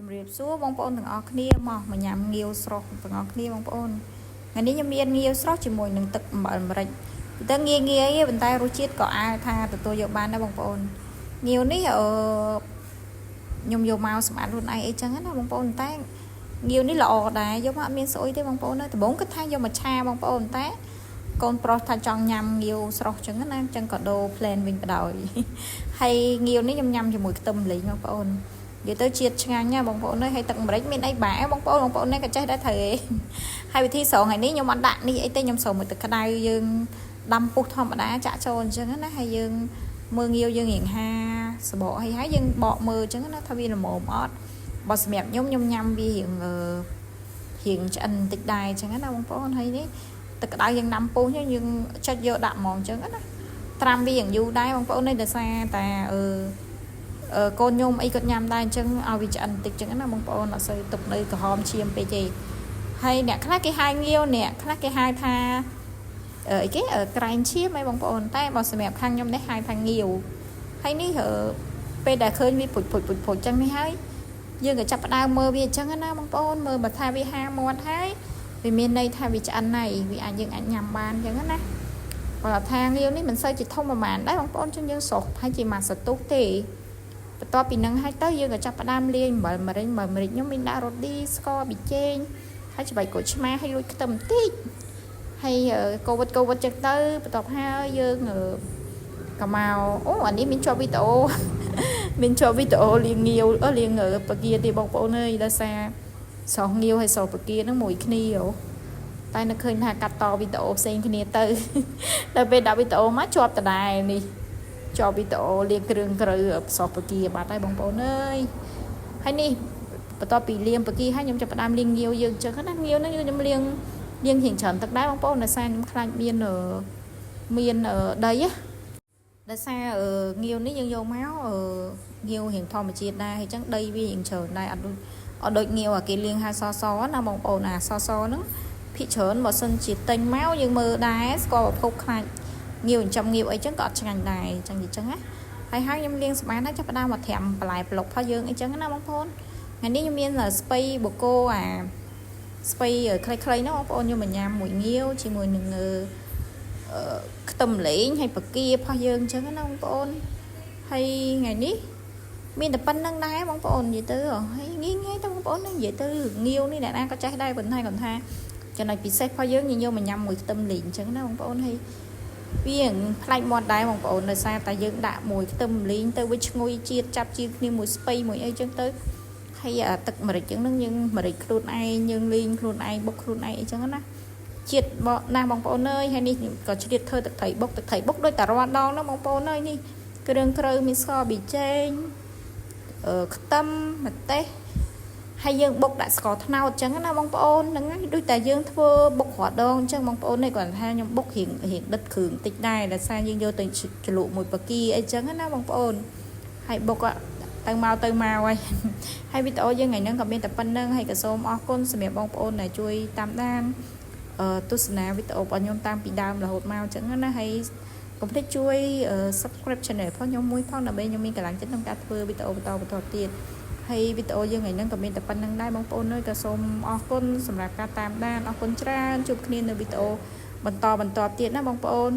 ជំរាបសួរបងប្អូនទាំងអស់គ្នាមកញ៉ាំងាវស្រស់ទាំងអស់គ្នាបងប្អូនថ្ងៃនេះខ្ញុំមានងាវស្រស់ជាមួយនឹងទឹកអំបិលអាមេរិកទៅងាយងាយប៉ុន្តែរសជាតិក៏អាចថាទទួលយកបានដែរបងប្អូនងាវនេះខ្ញុំយកមកសម្អាតខ្លួនឯងអីចឹងណាបងប្អូនតែងាវនេះល្អដែរយកមកអត់មានស្អុយទេបងប្អូនណាដំបូងគិតថាយកមកឆាបងប្អូនតែកូនប្រុសថាចង់ញ៉ាំងាវស្រស់ចឹងណាចឹងក៏ដូរ plan វិញបដ ாய் ហើយងាវនេះខ្ញុំញ៉ាំជាមួយខ្ទឹមលីងបងប្អូននិយាយទៅជាតិឆ្ងាញ់ណាបងប្អូនអើយហើយទឹកអាមេរិកមានអីបែបងប្អូននេះក៏ចេះដែរត្រូវឯងហើយវិធីស្រង់ថ្ងៃនេះខ្ញុំអត់ដាក់នេះអីទេខ្ញុំស្រង់មួយទឹកក្តៅយើងដាំពុះធម្មតាចាក់ចូលអញ្ចឹងណាហើយយើងមើលងាវយើងរៀងហាសបកហើយយើងបកមើលអញ្ចឹងណាថាវាល្មមអត់បើសម្រាប់ខ្ញុំញ៉ាំវារៀងឆ្អិនតិចដែរអញ្ចឹងណាបងប្អូនហើយនេះទឹកក្តៅយើងដាំពុះយើងចុចយកដាក់ហ្មងអញ្ចឹងណាត្រាំវាយ៉ាងយូរដែរបងប្អូននេះដោយសារតែកូនខ្ញុំអីគាត់ញ៉ាំដែរអញ្ចឹងឲ្យវាឆ្អិនតិចអញ្ចឹងណាបងប្អូនអត់សូវទុកនៅក្រហមឈាមពេកទេហើយអ្នកខ្លះគេហៅងាវអ្នកខ្លះគេហៅថាអីគេក្រែងឈាមអីបងប្អូនតែបើសម្រាប់ខាងខ្ញុំនេះហៅថាងាវហើយនេះពេលដែលឃើញវាពុចអញ្ចឹងនេះហើយយើងក៏ចាប់ផ្ដើមមើលវាអញ្ចឹងណាបងប្អូនមើលបើថាវាហាមាត់ហើយវាមានន័យថាវាឆ្អិនហើយវាយើងអាចញ៉ាំបានអញ្ចឹងណាបើថាងាវនេះមិនសូវជាធំប្រហែលដែរបងប្អូនយើងស្រស់ហើយជាម៉ាសតុកទេបន្ទាប់ពីនឹងហើយទៅយើងក៏ចាប់ផ្ដើមលាយអំបិលម្រេចខ្ញុំមានដាក់រ៉ូឌីស្ករប៊ីចេងហើយច្របាច់ក្រូចឆ្មាហើយរួចខ្ទឹមបន្តិចហើយកូវិតចឹងទៅបន្ទាប់ហើយយើងក៏មកអូអានេះមានជាប់វីដេអូលាងងាវលាងបកាទេបងប្អូនអើយដោយសារស្រស់ងាវហើយស្រស់បកាហ្នឹងមួយគ្នាតែនឹកឃើញថាកាត់តវីដេអូផ្សេងគ្នាទៅដល់ពេលដាក់វីដេអូមកជាប់ដដែលនេះជាប់វីដេអូលាងគ្រឿងក្រៅសបកាបាត់ហើយបងប្អូនអើយហើយនេះបន្ទាប់ពីលាងបកាហើយខ្ញុំចាប់ផ្ដើមលាងងាវយើងចឹងណាងាវហ្នឹងខ្ញុំលាងរៀងច្រើនទឹកដែរបងប្អូនដោយសារខ្ញុំខ្លាចមានដីដោយសារងាវនេះយើងយកមកងាវរៀងធម្មជាតិដែរហើយចឹងដីវារៀងច្រើនដែរអត់ដូចងាវគេលាងហើយសណាបងប្អូនសហ្នឹងភាគច្រើនបើសិនជាទិញមកយើងមើលដែរស្គាល់ប្រភពខ្លាចងាវចំងាវអីចឹងក៏អត់ឆ្ងាញ់ដែរចឹងណាហើយខ្ញុំលាងសម្អាតហើយចាប់ផ្ដើមមកត្រាំបន្លែប្លុករបស់យើងអីចឹងណាបងប្អូនថ្ងៃនេះខ្ញុំមានស្ពៃបូកូស្ពៃខ្លីៗណាបងប្អូនខ្ញុំញ៉ាំមួយងាវជាមួយនឹងខ្ទឹមលេងហើយបការបស់យើងចឹងណាបងប្អូនហើយថ្ងៃនេះមានតែប៉ុណ្្នឹងដែរបងប្អូននិយាយទៅហើយងាយទៅបងប្អូននិយាយទៅងាវនេះអ្នកណាក៏ចេះដែរប៉ុន្តែគាត់ថាចំណុចពិសេសរបស់យើងយកមកញ៉ាំមួយខ្ទឹមលេងចឹងណាបងប្អូនហើយវាផ្លែកមាត់ដែរបងប្អូនដោយសារតែយើងដាក់មួយខ្ទឹមលីងទៅវាឈ្ងុយចាប់ជាតិគ្នាមួយស្ពៃមួយអីចឹងទៅហើយទឹកម្រេចចឹងហ្នឹងយើងម្រេចខ្លួនឯងយើងលីងខ្លួនឯងបុកខ្លួនឯងអីចឹងណាជាតិបកណាស់បងប្អូនអើយហើយនេះក៏ជ្រៀតធ្វើទឹកត្រីបុកដូចតារាល់ដងណាបងប្អូនអើយនេះគ្រឿងក្រៅមានស្ករប៊ីចេងខ្ទឹមម្ទេសហើយយើងបុកដាក់ស្ករត្នោតអញ្ចឹងណាបងប្អូនហ្នឹងដូចតែយើងធ្វើបុករាល់ដងអញ្ចឹងបងប្អូននេះគាត់ថាខ្ញុំបុករៀងដិតគ្រឿងតិចដែរដោយសារយើងយកទៅជ្រលក់មួយបកាអីចឹងណាបងប្អូនហើយបុកទៅមកហើយវីដេអូយើងថ្ងៃហ្នឹងក៏មានតែប៉ុណ្្នឹងហើយក៏សូមអរគុណសម្រាប់បងប្អូនដែលជួយតាមដានទស្សនាវីដេអូរបស់ខ្ញុំតាំងពីដើមរហូតមកអញ្ចឹងណាហើយកុំភ្លេចជួយ subscribe channel របស់ខ្ញុំមួយផងដើម្បីខ្ញុំមានកម្លាំងចិត្តក្នុងការធ្វើវីដេអូបន្តទៀតហើយវីដេអូយើងថ្ងៃហ្នឹងក៏មានតែប៉ុណ្្នឹងដែរបងប្អូនអើយក៏សូមអរគុណសម្រាប់ការតាមដានអរគុណច្រើនជួបគ្នានៅវីដេអូបន្តទៀតណាបងប្អូន